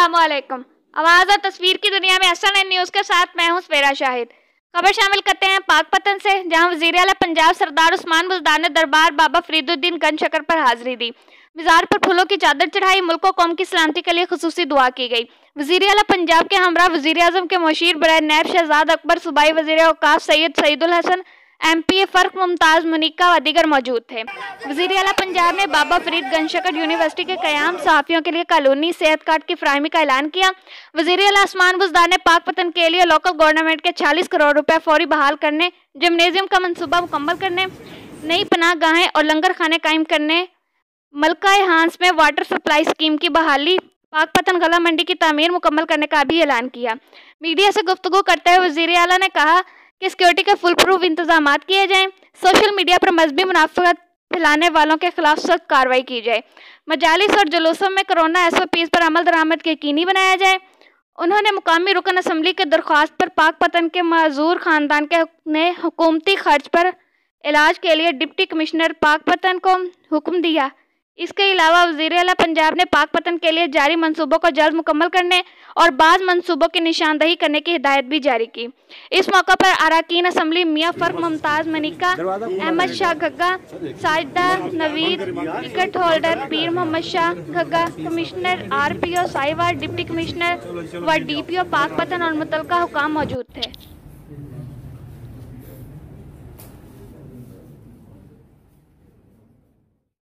अस्सलामुअलैकुम। आवाज और तस्वीर की दुनिया में असल न्यूज के साथ मैं हूं सवेरा शाहिद। खबर शामिल करते हैं पाकपतन से, जहां वजीर आला पंजाब सरदार उस्मान बजदार ने दरबार बाबा फरीद गन शकर पर हाजिरी दी। मजार पर फूलों की चादर चढ़ाई, मुल्क और कौम की सलामती के लिए खुसूसी दुआ की गई। वजीर आला पंजाब के हमरा वजीर आजम के मुशीर बराए नैब शहजाद अकबर, सूबाई वजीर औकाफ सैयद सईदुल हसन, MP फर्क मुमताज मुनिका व दीगर मौजूद थे। वजीर आला पंजाब ने बाबा फरीद गनशकर यूनिवर्सिटी के कयाम, सहाफ़ियों के लिए कॉलोनी, सेहत कार्ड की फ्राहमी का ऐलान किया। वजीर आला उस्मान बजदार ने पाकपतन के लिए लोकल गवर्नमेंट के 40 करोड़ रुपए फौरी बहाल करने, जिमनेजियम का मनसूबा मुकम्मल करने, नई पनाह गाहें और लंगर खाने कायम करने, मलका हांस में वाटर सप्लाई स्कीम की बहाली, पाकपतन गला मंडी की तामीर मुकम्मल करने का भी ऐलान किया। मीडिया से गुफ्तगू करते हुए वजीर आला ने कहा कि सिक्योरिटी के फुल प्रूफ इंतजाम किए जाएं, सोशल मीडिया पर मजहबी मुनाफिकत फैलाने वालों के खिलाफ सख्त कार्रवाई की जाए, मजालिस और जुलूसों में कोरोना SOPs पर अमल दरामद यकीनी बनाया जाए। उन्होंने मुकामी रुकन असम्बली के दरख्वास्त पर पाकपतन के माजूर खानदान के ने हुकूमती खर्च पर इलाज के लिए डिप्टी कमिश्नर पाकपतन को हुक्म दिया। इसके अलावा वज़ीर आला पंजाब ने पाकपतन के लिए जारी मंसूबों को जल्द मुकम्मल करने और बाज़ मंसूबों की निशानदही करने की हिदायत भी जारी की। इस मौका पर अरकान assembly Mian Farrukh Mumtaz Maneka, Ahmad Shah Ghagga, Sajida Naveed, ticket holder Pir Mohammad Shah Ghagga, commissioner RPO Sahiwal, deputy commissioner व DPO पाकपतन और मुतलका हुकाम मौजूद थे।